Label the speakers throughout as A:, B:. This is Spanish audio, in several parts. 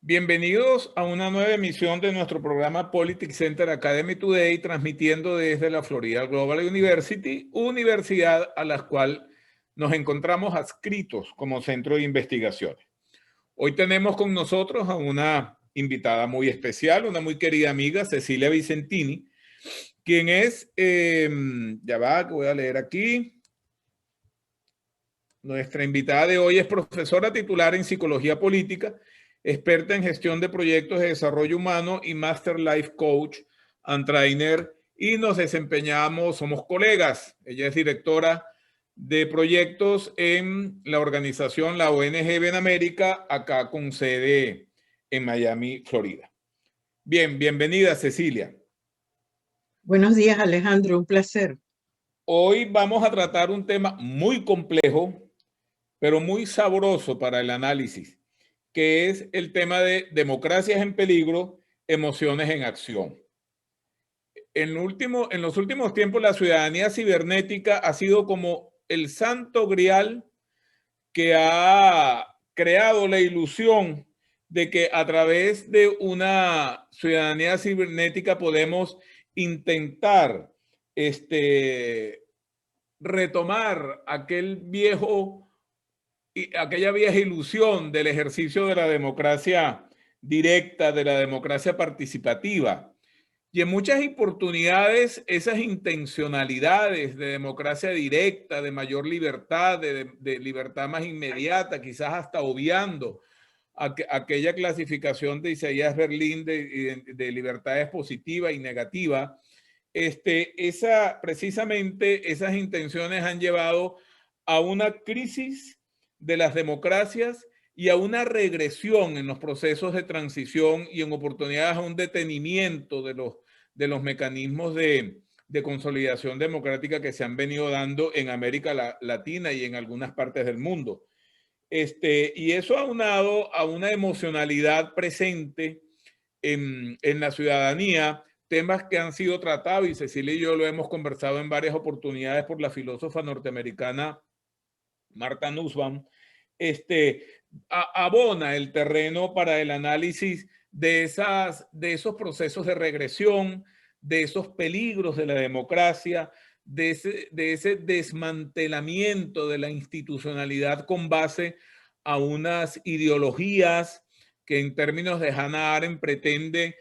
A: Bienvenidos a una nueva emisión de nuestro programa Politics Center Academy Today, transmitiendo desde la Florida Global University, universidad a la cual nos encontramos adscritos como centro de investigaciones. Hoy tenemos con nosotros a una invitada muy especial, una muy querida amiga, Cecilia Vicentini, quien es, ya va, que voy a leer aquí. Nuestra invitada de hoy es profesora titular en Psicología Política, experta en gestión de proyectos de desarrollo humano y Master Life Coach and Trainer, y nos desempeñamos, somos colegas. Ella es directora de proyectos en la organización, la ONG Benamérica, acá con sede en Miami, Florida. Bien, bienvenida Cecilia.
B: Buenos días, Alejandro, un placer.
A: Hoy vamos a tratar un tema muy complejo, pero muy sabroso para el análisis, que es el tema de democracias en peligro, emociones en acción. En los últimos tiempos, la ciudadanía cibernética ha sido como el santo grial que ha creado la ilusión de que a través de una ciudadanía cibernética podemos intentar retomar aquella vieja ilusión del ejercicio de la democracia directa, de la democracia participativa. Y en muchas oportunidades esas intencionalidades de democracia directa, de mayor libertad, de libertad más inmediata, quizás hasta obviando aquella clasificación de Isaías Berlín de libertades positiva y negativa, precisamente esas intenciones han llevado a una crisis de las democracias y a una regresión en los procesos de transición y en oportunidades a un detenimiento de los mecanismos de consolidación democrática que se han venido dando en América Latina y en algunas partes del mundo. Y eso aunado a una emocionalidad presente en la ciudadanía, temas que han sido tratados, y Cecilia y yo lo hemos conversado en varias oportunidades por la filósofa norteamericana Martha Nussbaum, abona el terreno para el análisis de esos procesos de regresión, de esos peligros de la democracia, de ese desmantelamiento de la institucionalidad con base a unas ideologías que en términos de Hannah Arendt pretende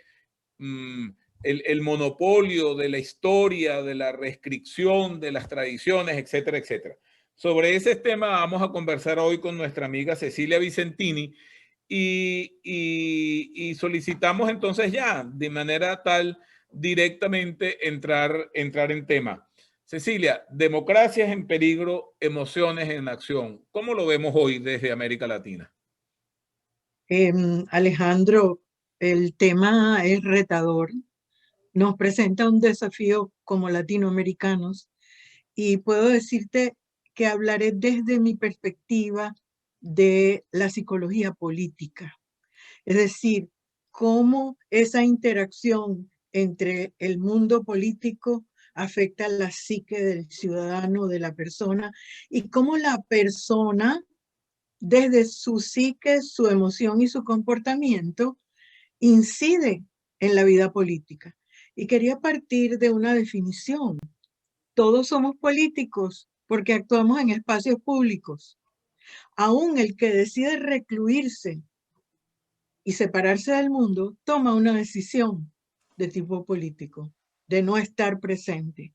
A: el monopolio de la historia, de la restricción, de las tradiciones, etcétera, etcétera. Sobre ese tema vamos a conversar hoy con nuestra amiga Cecilia Vicentini y solicitamos entonces ya de manera tal directamente entrar en tema. Cecilia, democracias en peligro, emociones en acción. ¿Cómo lo vemos hoy desde América Latina?
B: Alejandro, el tema es retador, nos presenta un desafío como latinoamericanos y puedo decirte que hablaré desde mi perspectiva de la psicología política, es decir, cómo esa interacción entre el mundo político afecta la psique del ciudadano, de la persona, y cómo la persona desde su psique, su emoción y su comportamiento, incide en la vida política. Y quería partir de una definición. Todos somos políticos porque actuamos en espacios públicos. Aún el que decide recluirse y separarse del mundo toma una decisión de tipo político, de no estar presente.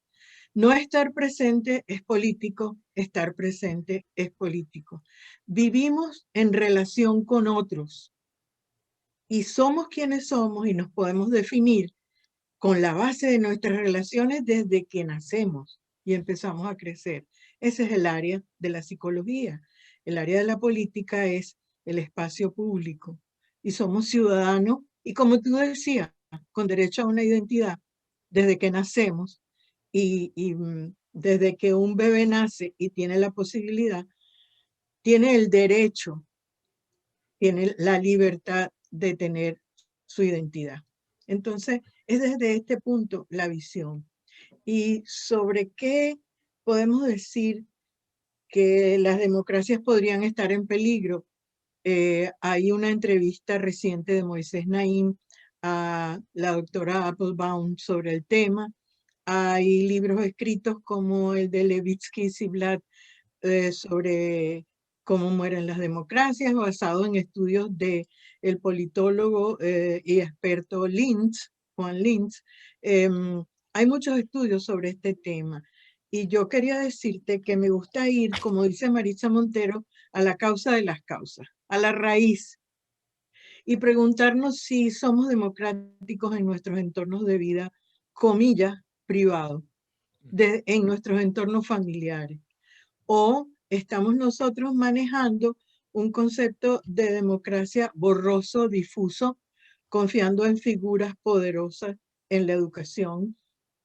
B: No estar presente es político, estar presente es político. Vivimos en relación con otros y somos quienes somos y nos podemos definir con la base de nuestras relaciones desde que nacemos y empezamos a crecer. Ese es el área de la psicología. El área de la política es el espacio público y somos ciudadanos y, como tú decías, con derecho a una identidad desde que nacemos y desde que un bebé nace y tiene la posibilidad, tiene el derecho, tiene la libertad de tener su identidad. Entonces, es desde este punto la visión. ¿Y sobre qué podemos decir que las democracias podrían estar en peligro? Hay una entrevista reciente de Moisés Naim a la doctora Applebaum sobre el tema. Hay libros escritos como el de Levitsky y Ziblatt sobre cómo mueren las democracias, basado en estudios de el politólogo y experto Juan Lintz. Hay muchos estudios sobre este tema. Y yo quería decirte que me gusta ir, como dice Maritza Montero, a la causa de las causas, a la raíz, y preguntarnos si somos democráticos en nuestros entornos de vida, comillas, privados, en nuestros entornos familiares. O estamos nosotros manejando un concepto de democracia borroso, difuso, confiando en figuras poderosas en la educación.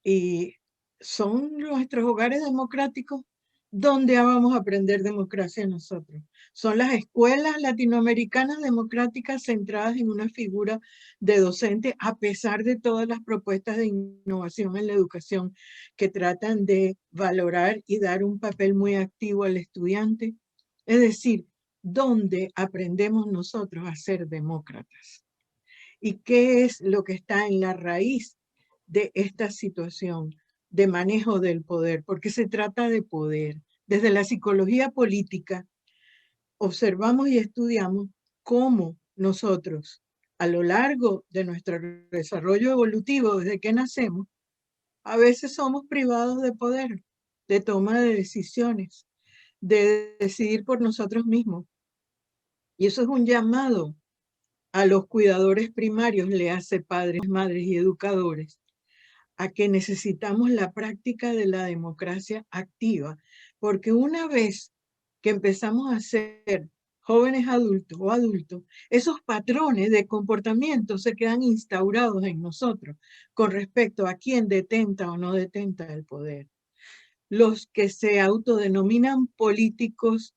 B: Y son nuestros hogares democráticos donde vamos a aprender democracia nosotros. Son las escuelas latinoamericanas democráticas centradas en una figura de docente, a pesar de todas las propuestas de innovación en la educación que tratan de valorar y dar un papel muy activo al estudiante. Es decir, ¿dónde aprendemos nosotros a ser demócratas? ¿Y qué es lo que está en la raíz de esta situación de manejo del poder? Porque se trata de poder. Desde la psicología política observamos y estudiamos cómo nosotros, a lo largo de nuestro desarrollo evolutivo, desde que nacemos, a veces somos privados de poder, de toma de decisiones, de decidir por nosotros mismos. Y eso es un llamado a los cuidadores primarios, le hace padres, madres y educadores, a que necesitamos la práctica de la democracia activa, porque una vez que empezamos a ser jóvenes adultos o adultos, esos patrones de comportamiento se quedan instaurados en nosotros con respecto a quién detenta o no detenta el poder. Los que se autodenominan políticos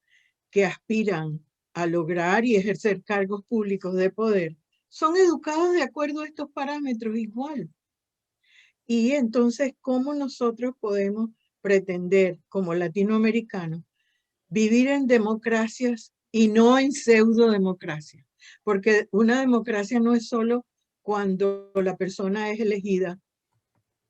B: que aspiran a lograr y ejercer cargos públicos de poder son educados de acuerdo a estos parámetros igual. Y entonces, ¿cómo nosotros podemos pretender, como latinoamericanos, vivir en democracias y no en pseudo-democracia? Porque una democracia no es solo cuando la persona es elegida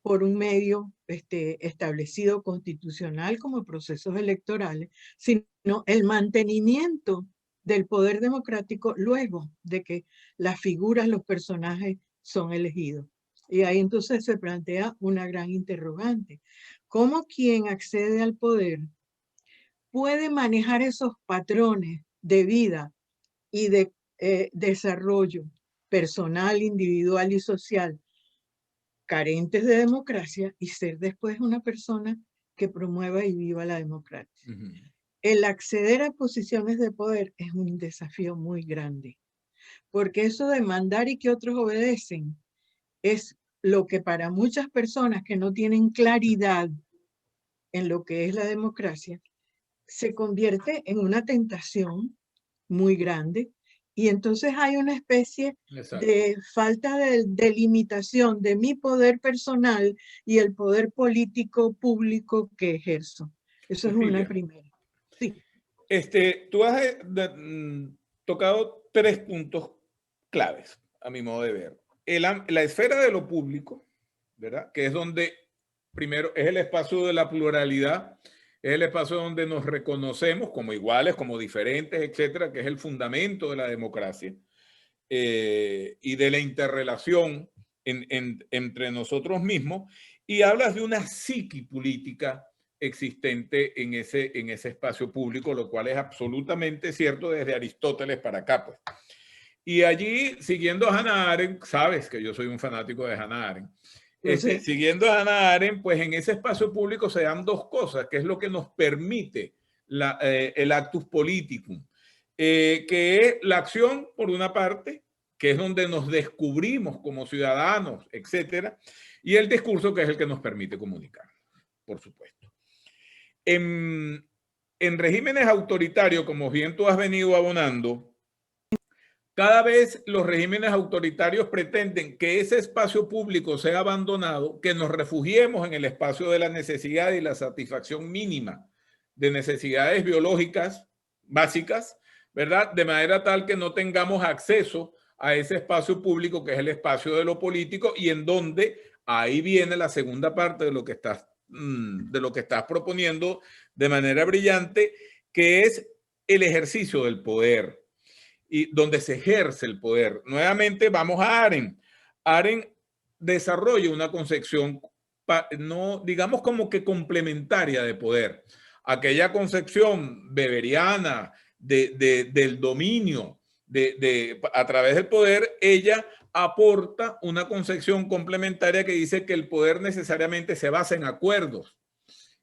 B: por un medio establecido constitucional como procesos electorales, sino el mantenimiento del poder democrático luego de que las figuras, los personajes son elegidos. Y ahí entonces se plantea una gran interrogante. ¿Cómo quien accede al poder puede manejar esos patrones de vida y de desarrollo personal, individual y social carentes de democracia y ser después una persona que promueva y viva la democracia? El acceder a posiciones de poder es un desafío muy grande, porque eso de mandar y que otros obedecen es lo que para muchas personas que no tienen claridad en lo que es la democracia, se convierte en una tentación muy grande. Y entonces hay una especie de falta de delimitación de mi poder personal y el poder político público que ejerzo. Eso es una primera. Sí.
A: Tú has tocado 3 puntos claves, a mi modo de ver. La esfera de lo público, ¿verdad? Que es donde, primero, es el espacio de la pluralidad, es el espacio donde nos reconocemos como iguales, como diferentes, etcétera, que es el fundamento de la democracia y de la interrelación entre nosotros mismos. Y hablas de una psiqui política existente en ese espacio público, lo cual es absolutamente cierto desde Aristóteles para acá, pues. Y allí, siguiendo a Hannah Arendt, sabes que yo soy un fanático de Hannah Arendt, siguiendo a Hannah Arendt, pues en ese espacio público se dan 2 cosas, que es lo que nos permite el actus politicum, que es la acción, por una parte, que es donde nos descubrimos como ciudadanos, etcétera, y el discurso, que es el que nos permite comunicar, por supuesto. En regímenes autoritarios, como bien tú has venido abonando, cada vez los regímenes autoritarios pretenden que ese espacio público sea abandonado, que nos refugiemos en el espacio de la necesidad y la satisfacción mínima de necesidades biológicas básicas, ¿verdad? De manera tal que no tengamos acceso a ese espacio público que es el espacio de lo político y en donde ahí viene la segunda parte de lo que estás proponiendo de manera brillante, que es el ejercicio del poder y donde se ejerce el poder. Nuevamente vamos a Arendt. Arendt desarrolla una concepción, no digamos como que complementaria de poder. Aquella concepción weberiana del dominio a través del poder, ella aporta una concepción complementaria que dice que el poder necesariamente se basa en acuerdos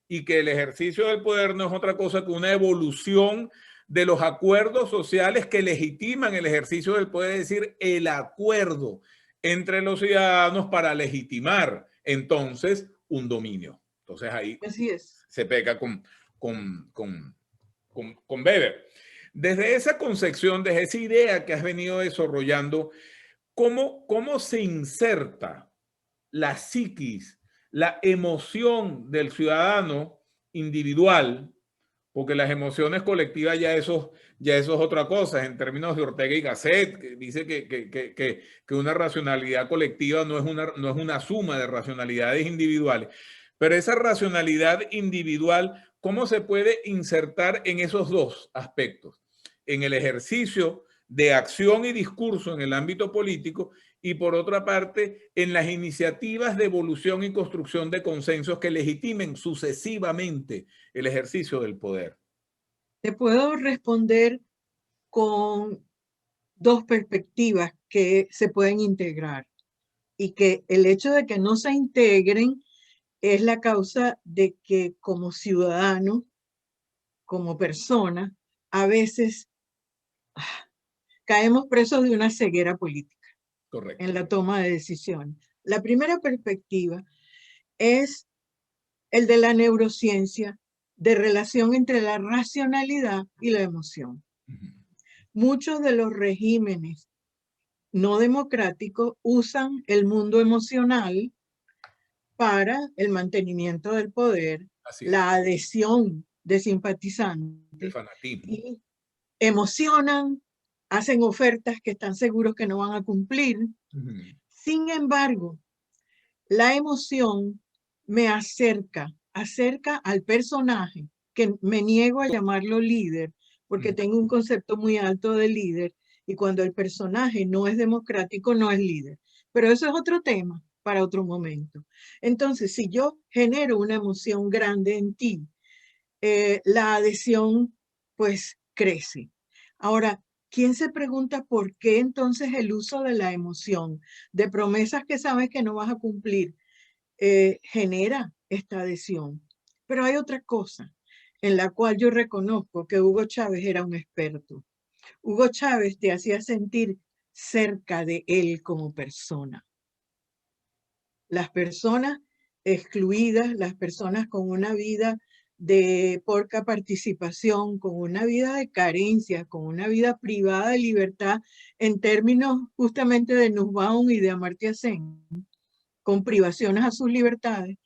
A: y que el ejercicio del poder no es otra cosa que una evolución de los acuerdos sociales que legitiman el ejercicio del poder, es decir, el acuerdo entre los ciudadanos para legitimar entonces un dominio. Entonces ahí
B: Así es.
A: se pega con Weber. Desde esa concepción, desde esa idea que has venido desarrollando, ¿cómo se inserta la psiquis, la emoción del ciudadano individual? Porque las emociones colectivas ya eso es otra cosa, en términos de Ortega y Gasset, que dice que una racionalidad colectiva no es una suma de racionalidades individuales. Pero esa racionalidad individual, ¿cómo se puede insertar en esos dos aspectos? En el ejercicio de acción y discurso en el ámbito político y por otra parte en las iniciativas de evolución y construcción de consensos que legitimen sucesivamente el ejercicio del poder.
B: Te puedo responder con dos perspectivas que se pueden integrar y que el hecho de que no se integren es la causa de que como ciudadano, como persona, a veces caemos presos de una ceguera política. Correcto. En la toma de decisiones. La primera perspectiva es el de la neurociencia de relación entre la racionalidad y la emoción. Muchos de los regímenes no democráticos usan el mundo emocional para el mantenimiento del poder, la adhesión de simpatizantes, el fanatismo. Y emocionan, hacen ofertas que están seguros que no van a cumplir. Sin embargo, la emoción me acerca al personaje, que me niego a llamarlo líder, porque tengo un concepto muy alto de líder, y cuando el personaje no es democrático, no es líder. Pero eso es otro tema para otro momento. Entonces, si yo genero una emoción grande en ti, la adhesión pues crece. Ahora, ¿quién se pregunta por qué entonces el uso de la emoción, de promesas que sabes que no vas a cumplir, genera esta adhesión? Pero hay otra cosa en la cual yo reconozco que Hugo Chávez era un experto. Hugo Chávez te hacía sentir cerca de él como persona. Las personas excluidas, las personas con una vida de poca participación, con una vida de carencia, con una vida privada de libertad, en términos justamente de Nussbaum y de Amartya Sen, con privaciones a sus libertades,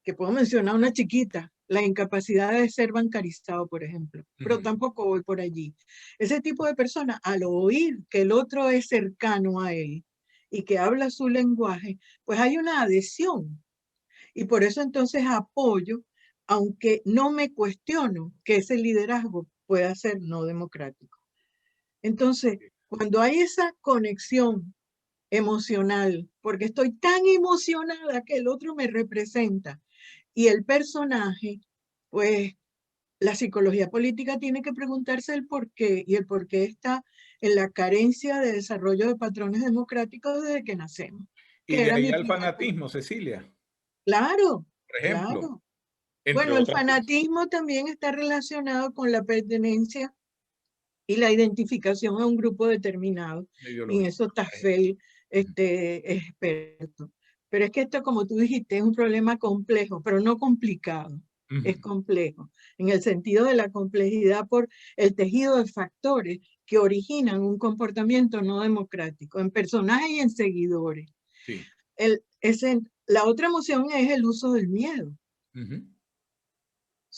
B: que puedo mencionar una chiquita, la incapacidad de ser bancarizado, por ejemplo, pero tampoco voy por allí. Ese tipo de personas, al oír que el otro es cercano a él y que habla su lenguaje, pues hay una adhesión. Y por eso entonces apoyo, aunque no me cuestiono que ese liderazgo pueda ser no democrático. Entonces, cuando hay esa conexión emocional, porque estoy tan emocionada que el otro me representa, y el personaje, pues la psicología política tiene que preguntarse el por qué, y el por qué está en la carencia de desarrollo de patrones democráticos desde que nacemos.
A: Y de ahí al fanatismo, Cecilia.
B: Claro,
A: por ejemplo.
B: Claro. Bueno, el fanatismo también está relacionado con la pertenencia y la identificación a un grupo determinado. Y en eso Tafel es experto. Pero es que esto, como tú dijiste, es un problema complejo, pero no complicado. Es complejo, en el sentido de la complejidad por el tejido de factores que originan un comportamiento no democrático, en personajes y en seguidores.
A: Sí.
B: La otra emoción es el uso del miedo.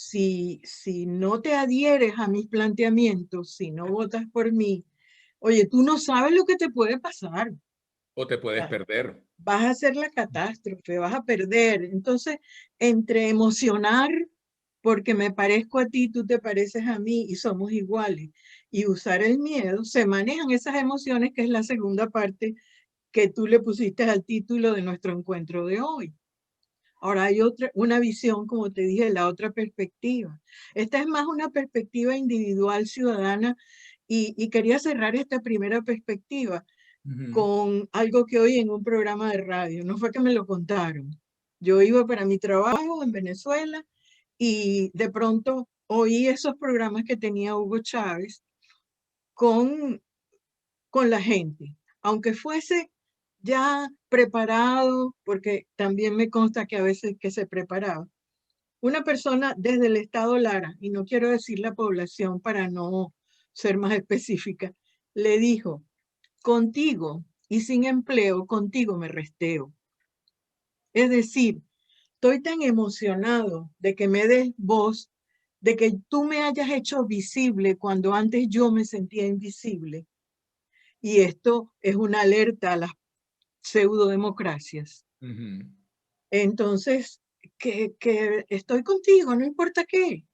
B: si no te adhieres a mis planteamientos, si no votas por mí, oye, tú no sabes lo que te puede pasar.
A: O te puedes
B: Ah,
A: perder.
B: vas a hacer la catástrofe, vas a perder. Entonces, entre emocionar, porque me parezco a ti, tú te pareces a mí y somos iguales, y usar el miedo, se manejan esas emociones, que es la segunda parte que tú le pusiste al título de nuestro encuentro de hoy. Ahora hay una visión, como te dije, la otra perspectiva. Esta es más una perspectiva individual, ciudadana, y quería cerrar esta primera perspectiva con algo que oí en un programa de radio. No fue que me lo contaron. Yo iba para mi trabajo en Venezuela y de pronto oí esos programas que tenía Hugo Chávez con, con la gente. Aunque fuese ya preparado, porque también me consta que a veces que se preparaba. Una persona desde el estado Lara, y no quiero decir la población para no ser más específica, le dijo: contigo y sin empleo, contigo me resteo. Es decir, estoy tan emocionado de que me des voz, de que tú me hayas hecho visible cuando antes yo me sentía invisible. Y esto es una alerta a las pseudodemocracias. Entonces, que estoy contigo, no importa qué,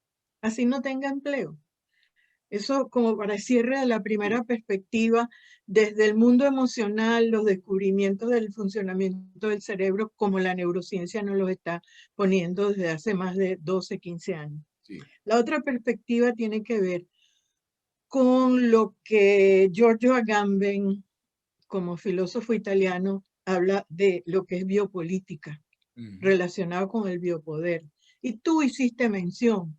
B: así no tenga empleo. Eso como para cierre de la primera perspectiva, desde el mundo emocional, los descubrimientos del funcionamiento del cerebro, como la neurociencia nos los está poniendo desde hace más de 12, 15 años.
A: Sí.
B: La otra perspectiva tiene que ver con lo que Giorgio Agamben, como filósofo italiano, habla de lo que es biopolítica, relacionado con el biopoder. Y tú hiciste mención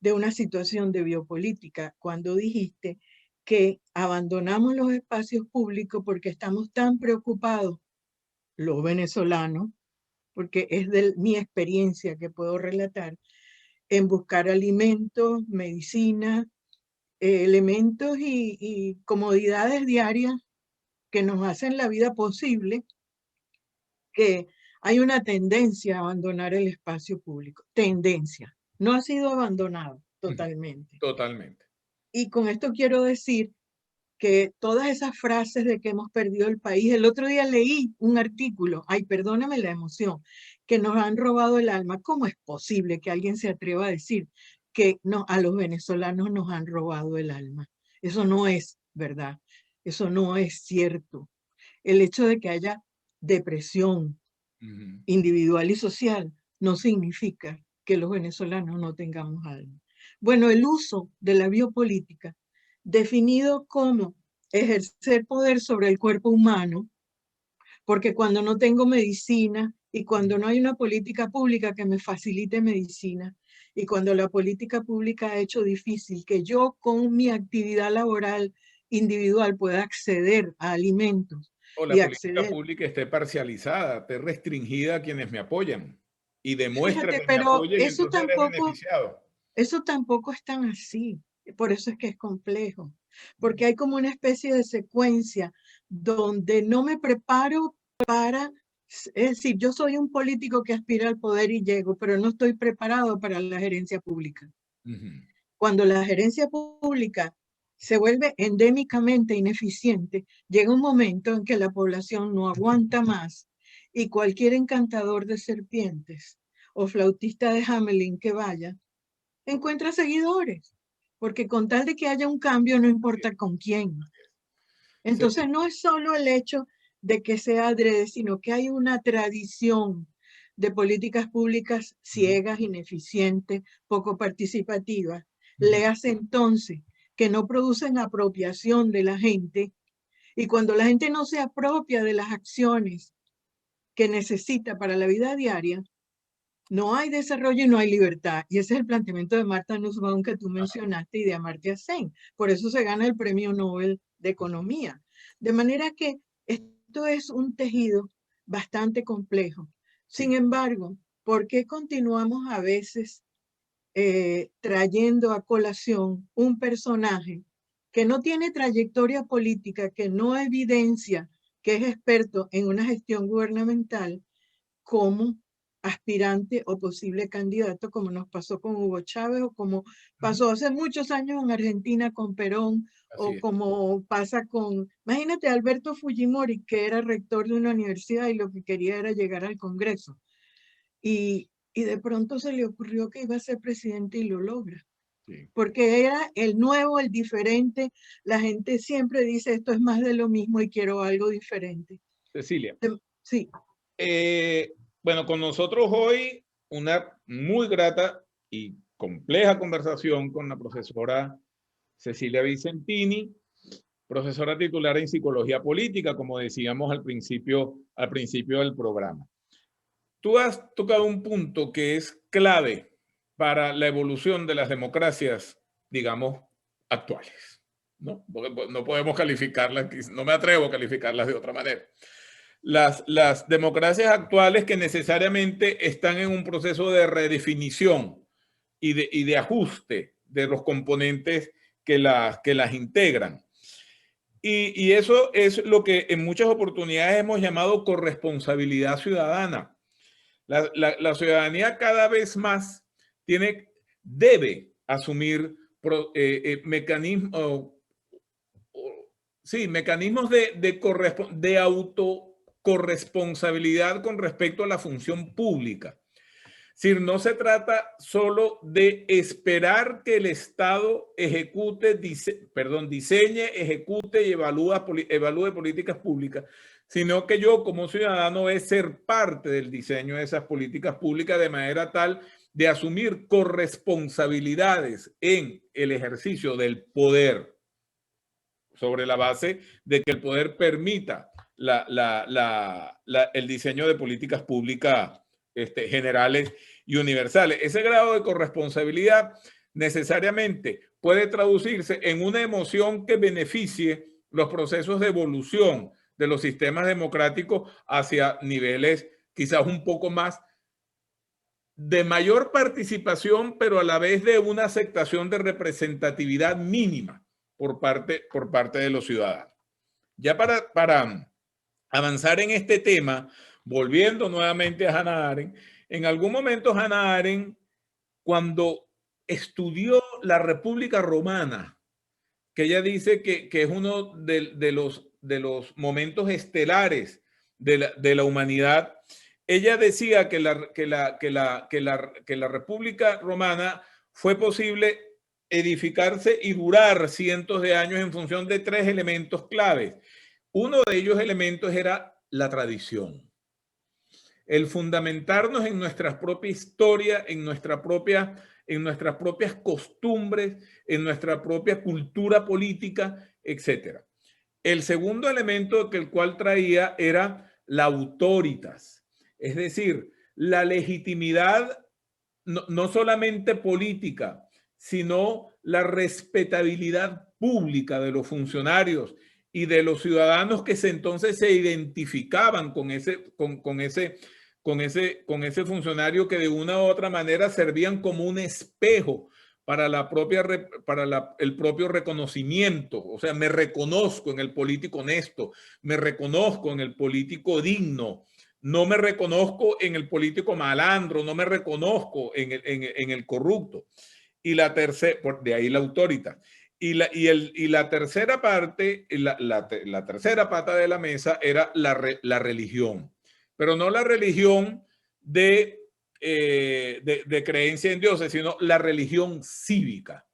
B: de una situación de biopolítica cuando dijiste que abandonamos los espacios públicos porque estamos tan preocupados, los venezolanos, porque es de mi experiencia que puedo relatar, en buscar alimentos, medicina, elementos y comodidades diarias que nos hacen la vida posible, que hay una tendencia a abandonar el espacio público. Tendencia. No ha sido abandonado totalmente.
A: Totalmente.
B: Y con esto quiero decir que todas esas frases de que hemos perdido el país, el otro día leí un artículo, ay, perdóname la emoción, que nos han robado el alma. ¿Cómo es posible que alguien se atreva a decir que no, a los venezolanos nos han robado el alma? Eso no es verdad, eso no es cierto. El hecho de que haya depresión individual y social no significa que los venezolanos no tengamos alma. Bueno, el uso de la biopolítica, definido como ejercer poder sobre el cuerpo humano, porque cuando no tengo medicina y cuando no hay una política pública que me facilite medicina, y cuando la política pública ha hecho difícil que yo con mi actividad laboral individual pueda acceder a alimentos
A: O la
B: y
A: política
B: acceder.
A: pública esté parcializada, esté restringida a quienes me apoyan y demuestra
B: Fíjate,
A: que me
B: pero
A: apoya y entonces eres beneficiado.
B: eso tampoco es tan así. Por eso es que es complejo, porque hay como una especie de secuencia donde no me preparo para, es decir, yo soy un político que aspira al poder y llego, pero no estoy preparado para la gerencia pública. Cuando la gerencia pública se vuelve endémicamente ineficiente, llega un momento en que la población no aguanta más y cualquier encantador de serpientes o flautista de Hamelin que vaya, encuentra seguidores, porque con tal de que haya un cambio, no importa con quién.
A: Sí.
B: Entonces no es solo el hecho de que sea adrede, sino que hay una tradición de políticas públicas ciegas, ineficientes, poco participativas. Le hace entonces que no producen apropiación de la gente, y cuando la gente no se apropia de las acciones que necesita para la vida diaria, no hay desarrollo y no hay libertad. Y ese es el planteamiento de Marta Nussbaum que tú mencionaste y de Amartya Sen. Por eso se gana el Premio Nobel de Economía. De manera que esto es un tejido bastante complejo. Sin
A: Sí.
B: embargo, ¿por qué continuamos a veces trayendo a colación un personaje que no tiene trayectoria política, que no evidencia que es experto en una gestión gubernamental, como aspirante o posible candidato, como nos pasó con Hugo Chávez o como pasó hace muchos años en Argentina con Perón,
A: Así
B: o
A: es.
B: como pasa con, imagínate, Alberto Fujimori, que era rector de una universidad y lo que quería era llegar al Congreso. Y de pronto se le ocurrió que iba a ser presidente y lo logra.
A: Sí.
B: Porque era el nuevo, el diferente. La gente siempre dice, esto es más de lo mismo y quiero algo diferente.
A: Cecilia.
B: Sí.
A: Bueno, con nosotros hoy una muy grata y compleja conversación con la profesora Cecilia Vicentini, profesora titular en Psicología Política, como decíamos al principio del programa. Tú has tocado un punto que es clave para la evolución de las democracias, digamos, actuales, ¿no? Porque no podemos calificarlas, no me atrevo a calificarlas de otra manera. Las democracias actuales que necesariamente están en un proceso de redefinición y de ajuste de los componentes que las integran. Y eso es lo que en muchas oportunidades hemos llamado corresponsabilidad ciudadana. La ciudadanía cada vez más debe asumir mecanismos de autocorresponsabilidad con respecto a la función pública. Es decir, no se trata solo de esperar que el Estado diseñe, ejecute y evalúe políticas públicas, sino que yo como ciudadano es ser parte del diseño de esas políticas públicas de manera tal de asumir corresponsabilidades en el ejercicio del poder, sobre la base de que el poder permita el diseño de políticas públicas generales y universales. Ese grado de corresponsabilidad necesariamente puede traducirse en una emoción que beneficie los procesos de evolución de los sistemas democráticos hacia niveles quizás un poco más de mayor participación, pero a la vez de una aceptación de representatividad mínima por parte de los ciudadanos. Ya para avanzar en este tema, volviendo nuevamente a Hannah Arendt, en algún momento Hannah Arendt, cuando estudió la República Romana, que ella dice que es uno de los momentos estelares de la humanidad, ella decía que la República Romana fue posible edificarse y durar cientos de años en función de tres elementos claves. Uno de ellos elementos era la tradición. El fundamentarnos en nuestra propia historia, en nuestras propias costumbres, en nuestra propia cultura política, etc. El segundo elemento que el cual traía era la autoritas, es decir, la legitimidad no solamente política, sino la respetabilidad pública de los funcionarios y de los ciudadanos que entonces se identificaban con ese funcionario, que de una u otra manera servían como un espejo para el propio reconocimiento. O sea, me reconozco en el político honesto, me reconozco en el político digno, no me reconozco en el político malandro, no me reconozco en el corrupto. Y la tercera, de ahí la autoridad. Y la tercera parte, la tercera pata de la mesa era la religión. Pero no la religión de creencia en dioses, sino la religión cívica.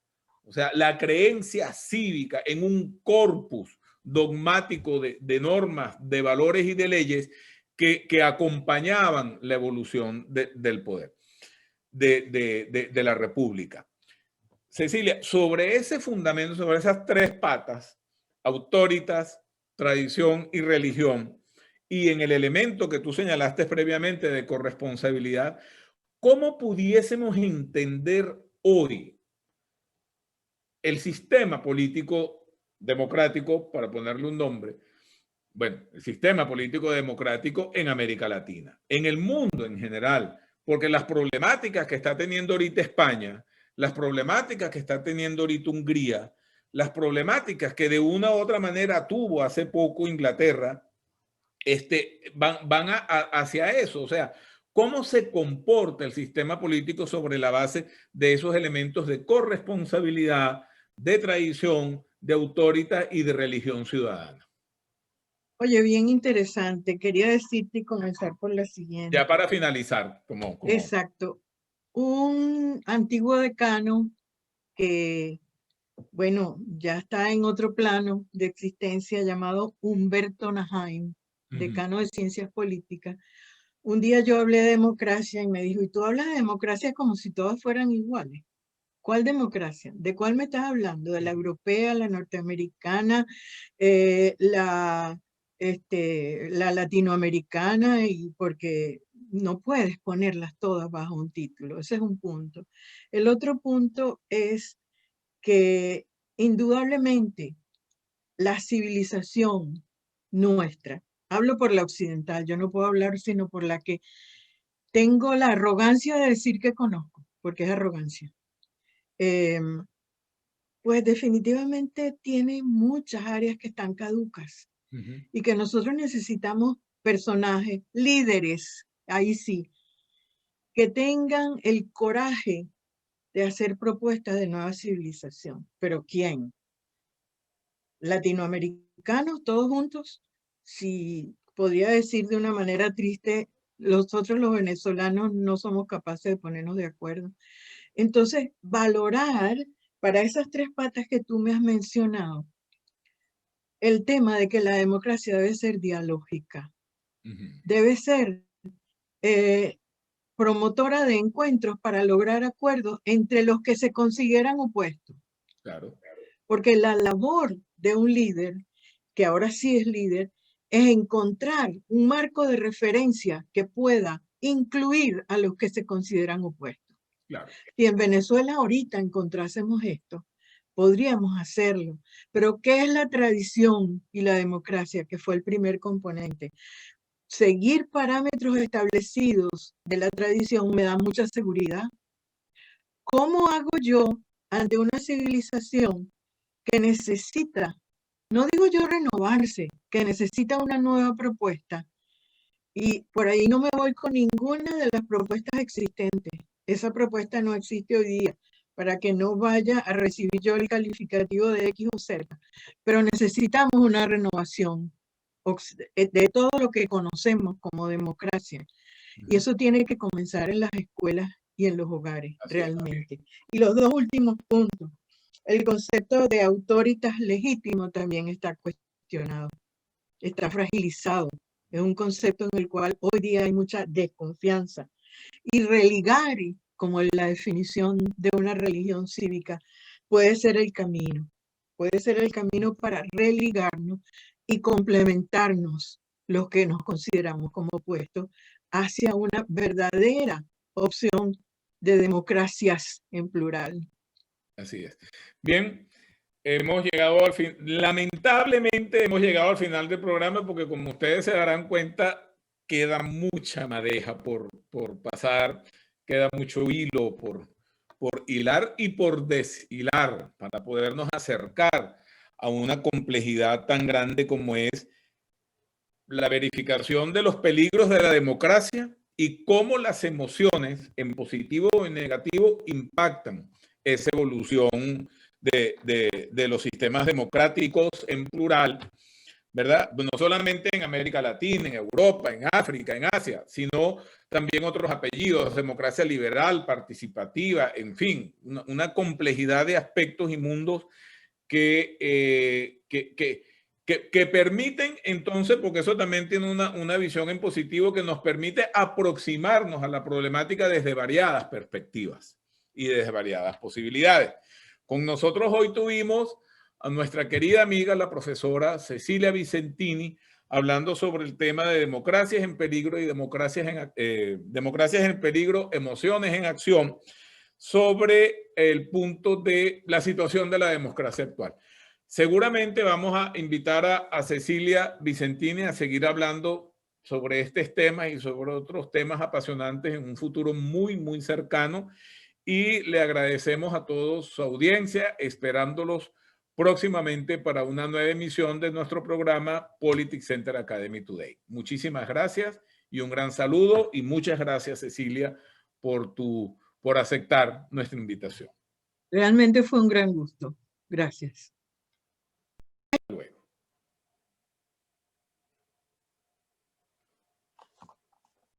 A: O sea, la creencia cívica en un corpus dogmático de normas, de valores y de leyes que acompañaban la evolución del poder de la República. Cecilia, sobre ese fundamento, sobre esas tres patas, autoritas, tradición y religión, y en el elemento que tú señalaste previamente de corresponsabilidad, ¿cómo pudiésemos entender hoy el sistema político democrático, para ponerle un nombre? Bueno, el sistema político democrático en América Latina, en el mundo en general, porque las problemáticas que está teniendo ahorita España, las problemáticas que está teniendo ahorita Hungría, las problemáticas que de una u otra manera tuvo hace poco Inglaterra, van hacia eso. O sea, cómo se comporta el sistema político sobre la base de esos elementos de corresponsabilidad, de tradición, de autoridad y de religión ciudadana.
B: Oye, bien interesante. Quería decirte y comenzar por la siguiente.
A: Ya para finalizar,
B: Exacto. Un antiguo decano que, bueno, ya está en otro plano de existencia, llamado Humberto Naheim, decano de Ciencias Políticas. Un día yo hablé de democracia y me dijo, ¿y tú hablas de democracia como si todas fueran iguales? ¿Cuál democracia? ¿De cuál me estás hablando? ¿De la europea, la norteamericana, la latinoamericana? Y porque no puedes ponerlas todas bajo un título. Ese es un punto. El otro punto es que indudablemente la civilización nuestra, hablo por la occidental, yo no puedo hablar sino por la que tengo la arrogancia de decir que conozco, porque es arrogancia. Pues definitivamente tiene muchas áreas que están caducas y que nosotros necesitamos personajes, líderes, ahí sí, que tengan el coraje de hacer propuestas de nueva civilización. ¿Pero quién? ¿Latinoamericanos todos juntos? Si podría decir de una manera triste, nosotros los venezolanos no somos capaces de ponernos de acuerdo. Entonces, valorar para esas tres patas que tú me has mencionado, el tema de que la democracia debe ser dialógica, debe ser promotora de encuentros para lograr acuerdos entre los que se consideran opuestos.
A: Claro.
B: Porque la labor de un líder, que ahora sí es líder, es encontrar un marco de referencia que pueda incluir a los que se consideran opuestos.
A: Claro.
B: Si en Venezuela ahorita encontrásemos esto, podríamos hacerlo. Pero ¿qué es la tradición y la democracia, que fue el primer componente? Seguir parámetros establecidos de la tradición me da mucha seguridad. ¿Cómo hago yo ante una civilización que necesita, no digo yo renovarse, que necesita una nueva propuesta? Y por ahí no me voy con ninguna de las propuestas existentes. Esa propuesta no existe hoy día, para que no vaya a recibir yo el calificativo de X o Z. Pero necesitamos una renovación de todo lo que conocemos como democracia. Y eso tiene que comenzar en las escuelas y en los hogares, realmente. Y los dos últimos puntos. El concepto de autoritas legítimo también está cuestionado, está fragilizado. Es un concepto en el cual hoy día hay mucha desconfianza. Y religar, como la definición de una religión cívica, puede ser el camino. Puede ser el camino para religarnos y complementarnos los que nos consideramos como opuestos hacia una verdadera opción de democracias en plural.
A: Así es. Bien, hemos llegado al fin. Lamentablemente hemos llegado al final del programa porque, como ustedes se darán cuenta, queda mucha madeja por pasar, queda mucho hilo por hilar y por deshilar para podernos acercar a una complejidad tan grande como es la verificación de los peligros de la democracia y cómo las emociones, en positivo o en negativo, impactan esa evolución de los sistemas democráticos en plural, ¿verdad? No solamente en América Latina, en Europa, en África, en Asia, sino también otros apellidos, democracia liberal, participativa, en fin, una complejidad de aspectos y mundos que permiten entonces, porque eso también tiene una visión en positivo que nos permite aproximarnos a la problemática desde variadas perspectivas y desde variadas posibilidades. Con nosotros hoy tuvimos a nuestra querida amiga, la profesora Cecilia Vicentini, hablando sobre el tema de democracias en peligro y democracias en peligro, emociones en acción, sobre el punto de la situación de la democracia actual. Seguramente vamos a invitar a Cecilia Vicentini a seguir hablando sobre estos temas y sobre otros temas apasionantes en un futuro muy, muy cercano. Y le agradecemos a todos su audiencia, esperándolos próximamente para una nueva emisión de nuestro programa Politics Center Academy Today. Muchísimas gracias y un gran saludo, y muchas gracias, Cecilia, por aceptar nuestra invitación.
B: Realmente fue un gran gusto. Gracias.